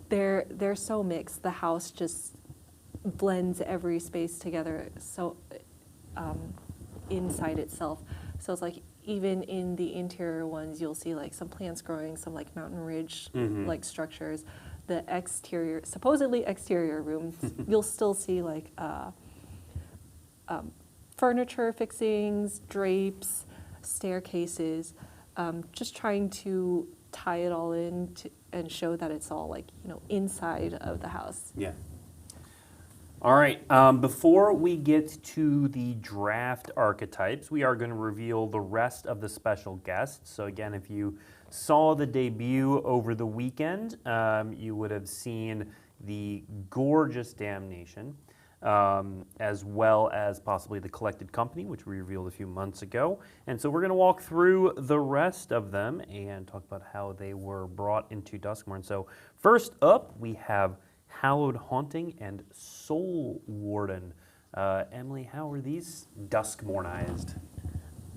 they're so mixed. The house just blends every space together so inside itself. So it's like even in the interior ones, you'll see like some plants growing, some like mountain ridge like structures. The exterior, supposedly exterior rooms, you'll still see like furniture fixings, drapes, staircases, just trying to tie it all in and show that it's all like, inside of the house. Yeah. All right, before we get to the draft archetypes, we are going to reveal the rest of the special guests. So again, if you saw the debut over the weekend, you would have seen the gorgeous Damnation, as well as possibly the Collected Company, which we revealed a few months ago. And so we're going to walk through the rest of them and talk about how they were brought into Duskmourn. So first up, we have Hallowed Haunting and Soul Warden. Emily, how are these Duskmournized?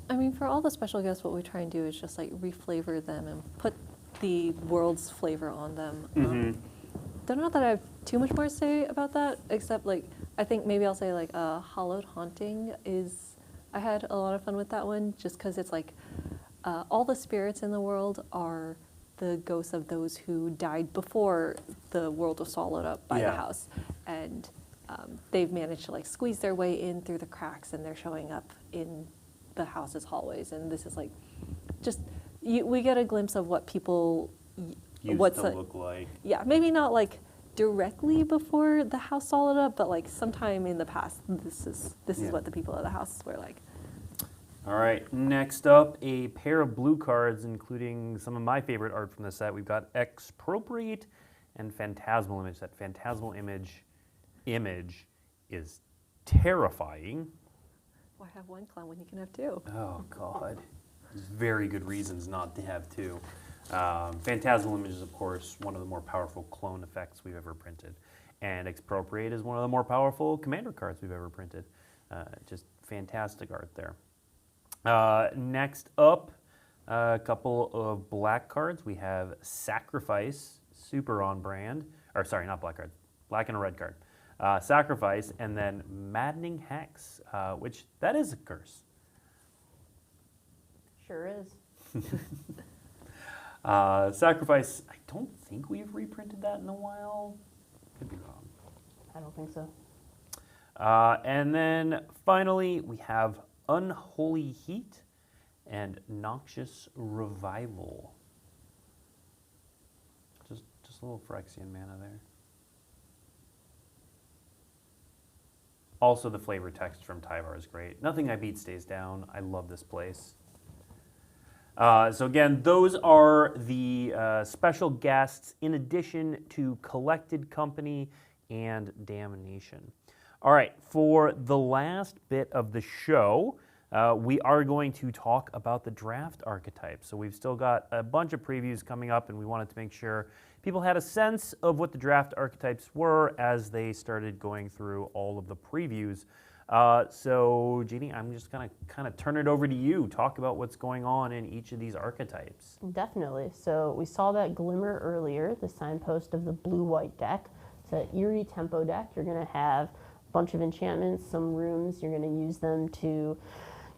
I mean, for all the special guests, what we try and do is just like reflavor them and put the world's flavor on them. Don't know that I have too much more to say about that, except like I think maybe I'll say like Hallowed Haunting I had a lot of fun with that one, just because it's like all the spirits in the world are the ghosts of those who died before the world was swallowed up by the house, and they've managed to like squeeze their way in through the cracks, and they're showing up in the house's hallways. And this is like just we get a glimpse of what people Used to look like. Yeah, maybe not like directly before the house swallowed up, but like sometime in the past, this is what the people of the house were like. All right, next up, a pair of blue cards, including some of my favorite art from the set. We've got Expropriate and Phantasmal Image. That Phantasmal image is terrifying. Why have one clown when you can have 2? Oh, God. There's very good reasons not to have 2. Phantasmal Image is, of course, one of the more powerful clone effects we've ever printed. And Expropriate is one of the more powerful commander cards we've ever printed. Just fantastic art there. Next up, a couple of black cards. We have Sacrifice, super on brand. Or sorry, not black card, black and a red card. Sacrifice, and then Maddening Hex, which that is a curse. Sure is. Sacrifice, I don't think we've reprinted that in a while. Could be wrong. I don't think so. And then finally, we have Unholy Heat and Noxious Revival. Just a little Phyrexian mana there. Also, the flavor text from Tyvar is great. Nothing I beat stays down. I love this place. So again, those are the special guests in addition to Collected Company and Damnation. All right, for the last bit of the show, we are going to talk about the draft archetypes. So we've still got a bunch of previews coming up, and we wanted to make sure people had a sense of what the draft archetypes were as they started going through all of the previews. So, Jadine, I'm just going to kind of turn it over to you. Talk about what's going on in each of these archetypes. Definitely. So we saw that glimmer earlier, the signpost of the blue-white deck. It's an eerie tempo deck. You're going to have bunch of enchantments, some rooms. You're going to use them to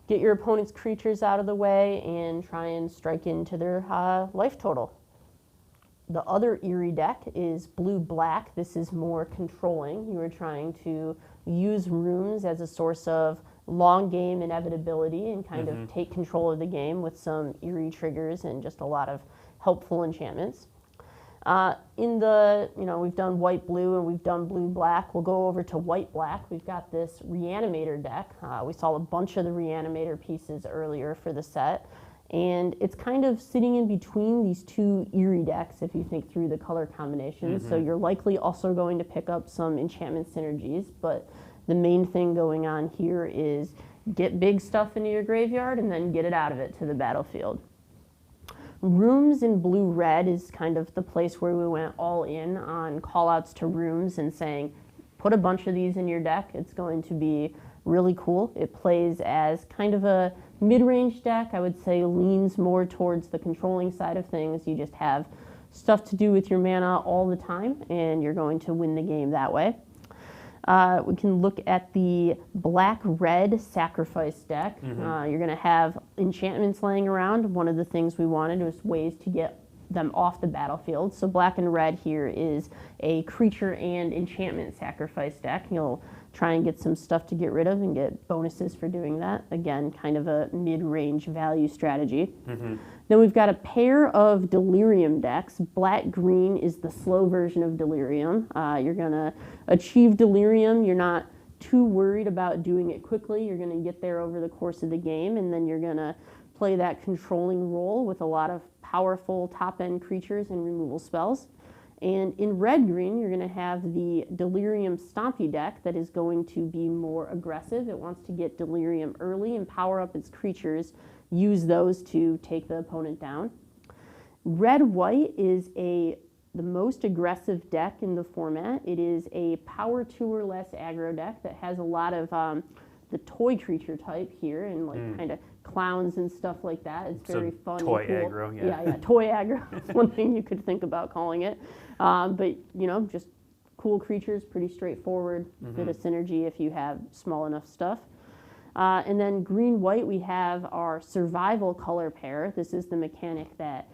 get your opponent's creatures out of the way and try and strike into their life total. The other Eerie deck is blue-black. This is more controlling. You are trying to use rooms as a source of long game inevitability and kind of take control of the game with some Eerie triggers and just a lot of helpful enchantments. We've done white-blue and we've done blue-black. We'll go over to white-black. We've got this Reanimator deck. We saw a bunch of the Reanimator pieces earlier for the set. And it's kind of sitting in between these two Eerie decks if you think through the color combinations. So you're likely also going to pick up some enchantment synergies. But the main thing going on here is get big stuff into your graveyard and then get it out of it to the battlefield. Rooms in blue-red is kind of the place where we went all in on callouts to rooms and saying, put a bunch of these in your deck. It's going to be really cool. It plays as kind of a mid-range deck. I would say leans more towards the controlling side of things. You just have stuff to do with your mana all the time, and you're going to win the game that way. We can look at the black-red sacrifice deck. You're going to have enchantments laying around. One of the things we wanted was ways to get them off the battlefield. So black and red here is a creature and enchantment sacrifice deck. You'll try and get some stuff to get rid of and get bonuses for doing that. Again, kind of a mid-range value strategy. Then we've got a pair of Delirium decks. Black-green is the slow version of Delirium. You're going to achieve Delirium. You're not too worried about doing it quickly. You're going to get there over the course of the game, and then you're going to play that controlling role with a lot of powerful top-end creatures and removal spells. And in red-green, you're going to have the Delirium Stompy deck that is going to be more aggressive. It wants to get Delirium early and power up its creatures, use those to take the opponent down. Red-white is the most aggressive deck in the format. It is a power 2 or less aggro deck that has a lot of the toy creature type here and kind of clowns and stuff like that. It's very fun. Toy and cool. aggro, yeah. Yeah, toy aggro. That's one thing you could think about calling it. But, just cool creatures, pretty straightforward, bit of synergy if you have small enough stuff. And then green-white, we have our survival color pair. This is the mechanic that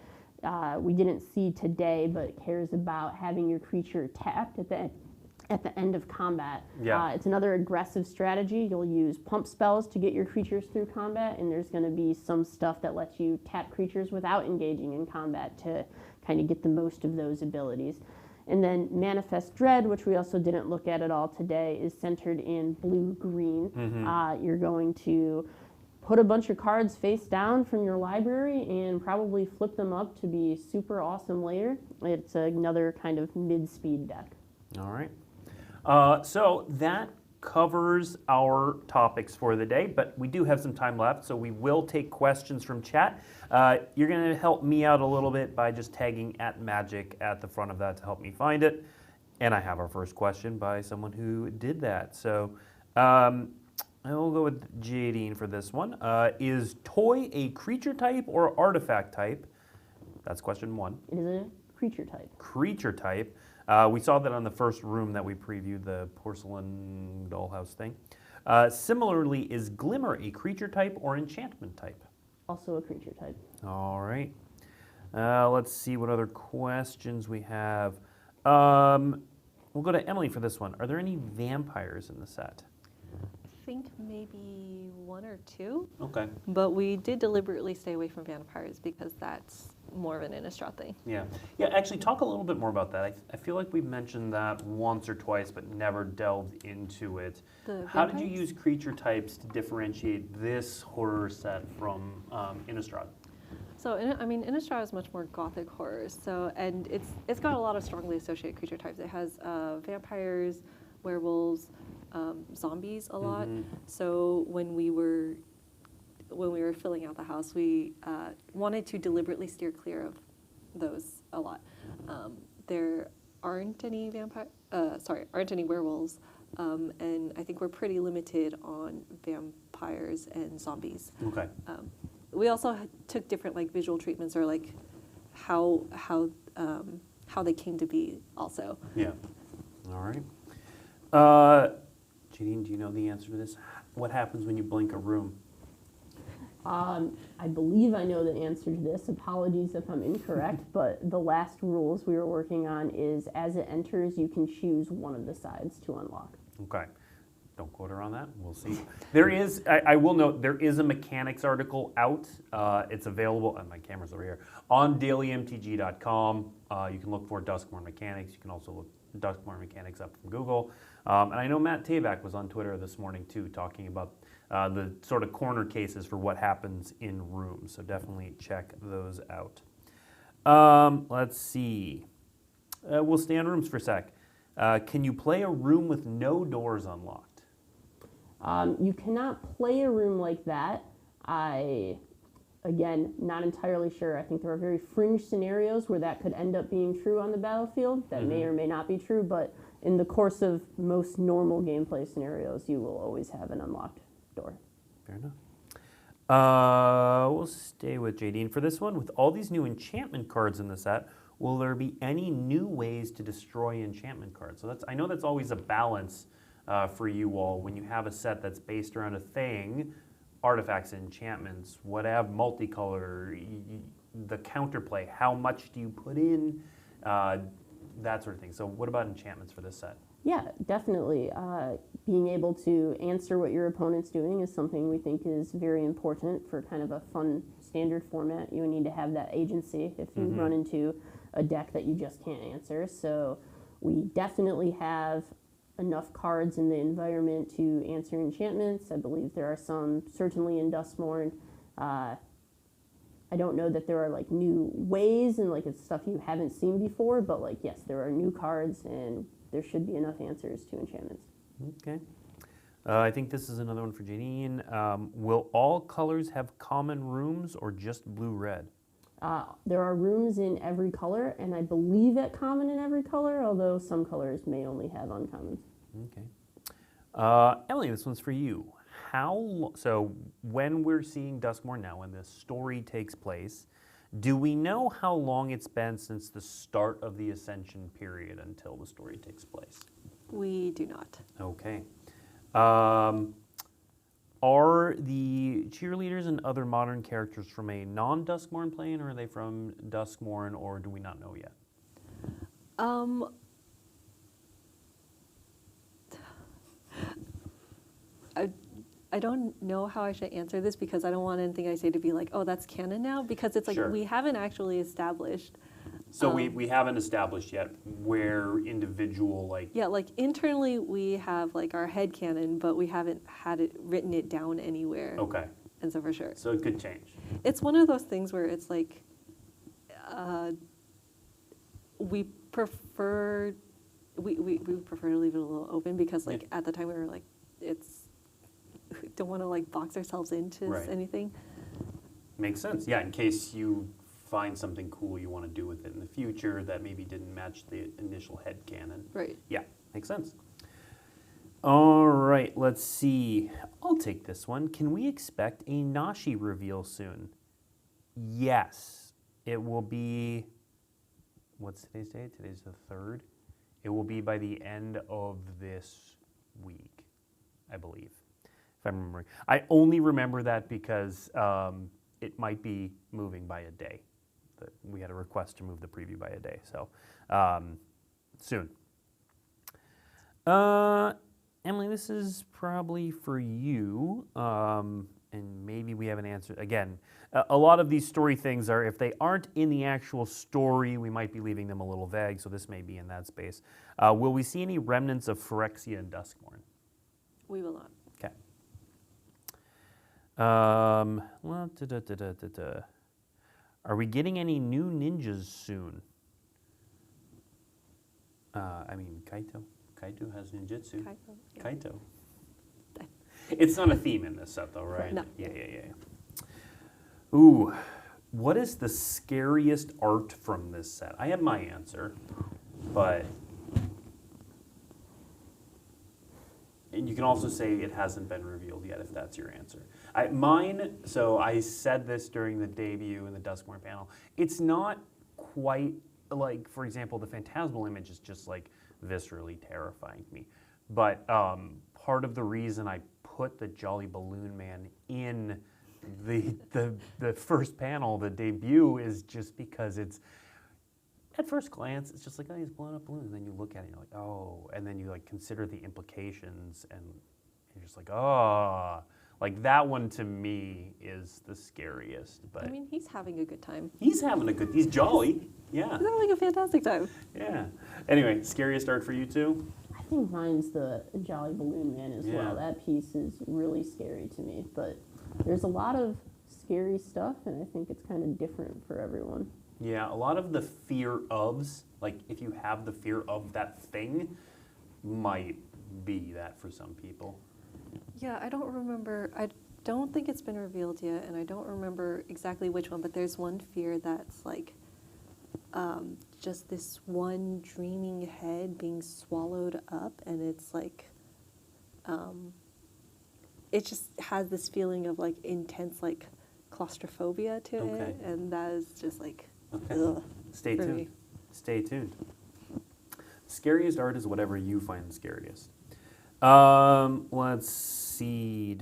we didn't see today, but cares about having your creature tapped at the end of combat. Yeah. It's another aggressive strategy. You'll use pump spells to get your creatures through combat, and there's going to be some stuff that lets you tap creatures without engaging in combat to kind of get the most of those abilities. And then Manifest Dread, which we also didn't look at all today, is centered in blue-green. You're going to put a bunch of cards face down from your library and probably flip them up to be super awesome later. It's another kind of mid-speed deck. All right. So that covers our topics for the day, but we do have some time left, so we will take questions from chat. You're going to help me out a little bit by just tagging @magic at the front of that to help me find it. And I have our first question by someone who did that. So I will go with Jadine for this one. Is toy a creature type or artifact type? That's question one. It is a creature type. Creature type. We saw that on the first room that we previewed, the porcelain dollhouse thing. Similarly, is Glimmer a creature type or enchantment type? Also a creature type. All right. Let's see what other questions we have. We'll go to Emily for this one. Are there any vampires in the set? I think maybe 1 or 2. Okay. But we did deliberately stay away from vampires because that's more of an Innistrad thing. Yeah. Yeah, actually, talk a little bit more about that. I feel like we've mentioned that once or twice, but never delved into it. How did you use creature types to differentiate this horror set from Innistrad? So, Innistrad is much more gothic horror. So, and it's got a lot of strongly associated creature types. It has vampires, werewolves, zombies a lot. So when we were filling out the house, we wanted to deliberately steer clear of those a lot. There aren't any aren't any werewolves, and I think we're pretty limited on vampires and zombies. Okay. We also took different visual treatments or how they came to be also. Yeah. All right. Jadine, do you know the answer to this? What happens when you blink a room? I believe I know the answer to this. Apologies if I'm incorrect, but the last rules we were working on is as it enters, you can choose one of the sides to unlock. Okay. Don't quote her on that. We'll see. There is, I will note, there is a mechanics article out. It's available, and my camera's over here, on dailymtg.com. You can look for Duskmourn mechanics. You can also look Duskmourn mechanics up from Google. And I know Matt Tabak was on Twitter this morning too, talking about the sort of corner cases for what happens in rooms. So definitely check those out. Let's see. We'll stay on rooms for a sec. Can you play a room with no doors unlocked? You cannot play a room like that. Again, not entirely sure. I think there are very fringe scenarios where that could end up being true on the battlefield. That may or may not be true, but in the course of most normal gameplay scenarios, you will always have an unlocked door. Fair enough. We'll stay with Jadine for this one. With all these new enchantment cards in the set, will there be any new ways to destroy enchantment cards? So I know that's always a balance for you all when you have a set that's based around a thing. Artifacts, enchantments, whatever, multicolor, the counterplay, how much do you put in, that sort of thing. So what about enchantments for this set? Yeah, definitely. Being able to answer what your opponent's doing is something we think is very important for kind of a fun standard format. You need to have that agency if you run into a deck that you just can't answer. So we definitely have enough cards in the environment to answer enchantments. I believe there are some, certainly in Duskmourn. I don't know that there are like new ways and like it's stuff you haven't seen before, but like yes, there are new cards and there should be enough answers to enchantments. Okay. I think this is another one for Jadine. Will all colors have common rooms or just blue-red? There are rooms in every color, and I believe at common in every color, although some colors may only have uncommons. Okay. Emily, this one's for you. So when we're seeing Duskmourn now, when the story takes place, do we know how long it's been since the start of the Ascension period until the story takes place? We do not. Okay. Are the cheerleaders and other modern characters from a non-Duskmourn plane, or are they from Duskmourn, or do we not know yet? I don't know how I should answer this because I don't want anything I say to be like, oh, that's canon now, because it's like Sure. we haven't actually established. So we haven't established yet where individual, like... Yeah, like internally we have like our head canon, but we haven't had it written it down anywhere. Okay. And so for sure. So it could change. It's one of those things where it's like, we prefer to leave it a little open because like at the time we were like, don't want to like box ourselves into Right. anything. Makes sense. Yeah, in case you find something cool you want to do with it in the future that maybe didn't match the initial headcanon. Right. Yeah, makes sense. All right, let's see. I'll take this one. Can we expect a Nashi reveal soon? Yes. It will be, what's today's date? Today's the 3rd. It will be by the end of this week, I believe, if I'm remembering. I only remember that because it might be moving by a day. We had a request to move the preview by a day, so soon. Emily, this is probably for you, and maybe we have an answer. Again, a lot of these story things are, if they aren't in the actual story, we might be leaving them a little vague, so this may be in that space. Will we see any remnants of Phyrexia and Duskmourn? We will not. Okay. Are we getting any new ninjas soon? I mean, Kaito. Kaito has ninjutsu. Kaito, yeah. Kaito. It's not a theme in this set, though, right? No. Yeah. Ooh, what is the scariest art from this set? I have my answer, but... And you can also say it hasn't been revealed yet if that's your answer. So I said this during the debut in the Duskmourn panel. It's not quite like, for example, the phantasmal image is just like viscerally terrifying to me. But part of the reason I put the Jolly Balloon Man in the first panel, the debut, is just because it's, at first glance, it's just like, oh, he's blowing up balloons. And then you look at it and you're like, oh, and then you like consider the implications and you're just like, oh, like that one to me is the scariest. But I mean, he's having a good time. he's jolly. Yeah. He's having a fantastic time. Yeah. Anyway, scariest art for you too? I think mine's the Jolly Balloon Man as Yeah. well. That piece is really scary to me, but there's a lot of scary stuff, and I think it's kind of different for everyone. Yeah, a lot of the fear ofs, like if you have the fear of that thing, might be that for some people. Yeah, I don't remember. I don't think it's been revealed yet, and I don't remember exactly which one, but there's one fear that's like just this one dreaming head being swallowed up, and it's like it just has this feeling of like intense like claustrophobia to Okay. it, and that is just like Okay. ugh, Stay for tuned. me. Stay tuned. Scariest art is whatever you find the scariest. Let's see.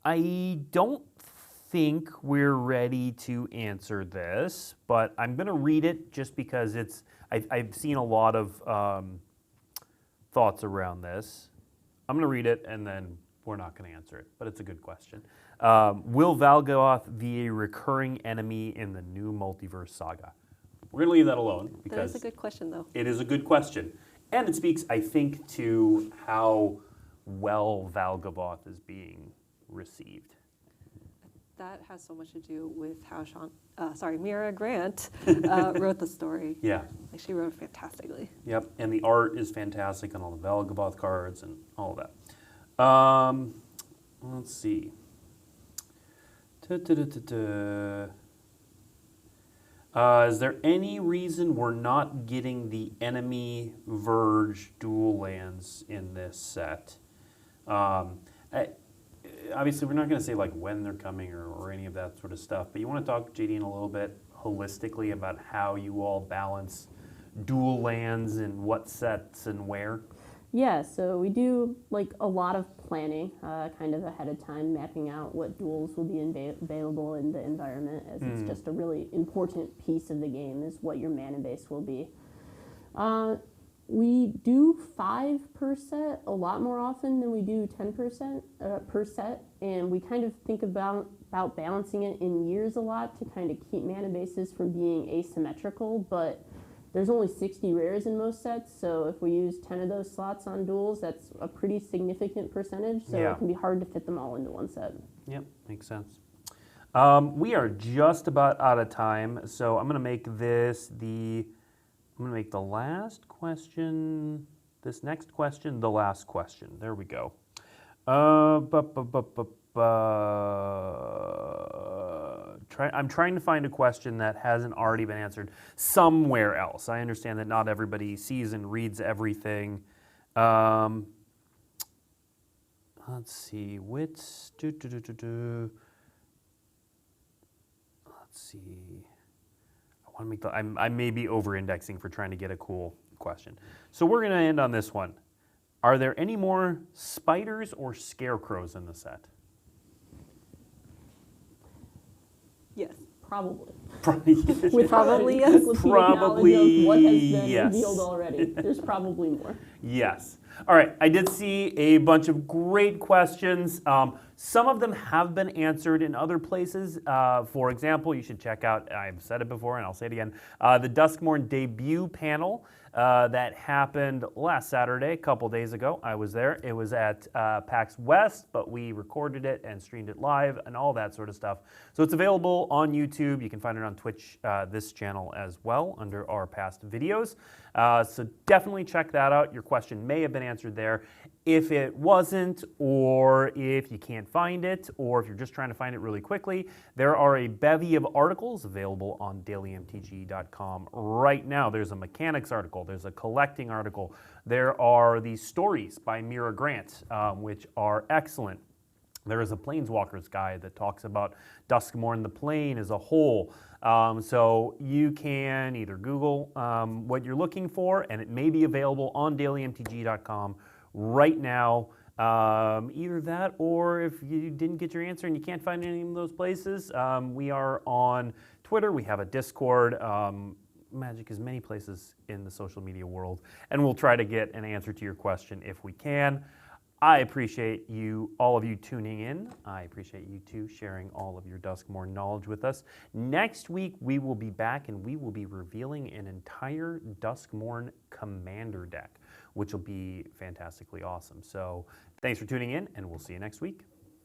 I don't think we're ready to answer this, but I'm going to read it just because I've seen a lot of thoughts around this. I'm going to read it and then we're not going to answer it, but it's a good question. Will Valgoth be a recurring enemy in the new multiverse saga? We're going to leave that alone That because is a good question, though. it is a good question. And it speaks, I think, to how well Valgoth is being received. That has so much to do with how Mira Grant wrote the story. Yeah. Like, she wrote it fantastically. Yep. And the art is fantastic on all the Valgoth cards and all of that. Let's see. Is there any reason we're not getting the enemy Verge dual lands in this set? Obviously, we're not going to say like when they're coming or any of that sort of stuff, but you want to talk, Jadine, a little bit holistically about how you all balance dual lands and what sets and where? Yeah, so we do like a lot of planning kind of ahead of time, mapping out what duels will be available in the environment, as it's just a really important piece of the game is what your mana base will be. We do 5 per set a lot more often than we do 10% per set, and we kind of think about balancing it in years a lot to kind of keep mana bases from being asymmetrical, but there's only 60 rares in most sets, so if we use 10 of those slots on duels, that's a pretty significant percentage, so Yeah. it can be hard to fit them all into one set. Yep, makes sense. We are just about out of time, so I'm going to make this the last question, this next question, the last question. There we go. I'm trying to find a question that hasn't already been answered somewhere else. I understand that not everybody sees and reads everything. Let's see. Let's see. I want to make I may be over-indexing for trying to get a cool question. So we're going to end on this one. Are there any more spiders or scarecrows in the set? Yes, probably. With probably yes. Probably what has been yes. revealed already. There's probably more. Yes. All right, I did see a bunch of great questions. Some of them have been answered in other places. For example, you should check out, I've said it before and I'll say it again, the Duskmourn debut panel that happened last Saturday, a couple days ago. I was there. It was at PAX West, but we recorded it and streamed it live and all that sort of stuff. So it's available on YouTube. You can find it on Twitch, this channel as well, under our past videos. So definitely check that out. Your question may have been answered there. If it wasn't, or if you can't find it, or if you're just trying to find it really quickly, there are a bevy of articles available on dailymtg.com right now. There's a mechanics article, there's a collecting article, there are these stories by Mira Grant, which are excellent. There is a Planeswalkers guide that talks about Duskmourn, the plane as a whole. So you can either Google what you're looking for, and it may be available on dailymtg.com right now. Either that, or if you didn't get your answer and you can't find any of those places, we are on Twitter. We have a Discord. Magic is many places in the social media world, and we'll try to get an answer to your question if we can. I appreciate you, all of you tuning in. I appreciate you too sharing all of your Duskmourn knowledge with us. Next week, we will be back and we will be revealing an entire Duskmourn commander deck, which will be fantastically awesome. So thanks for tuning in, and we'll see you next week.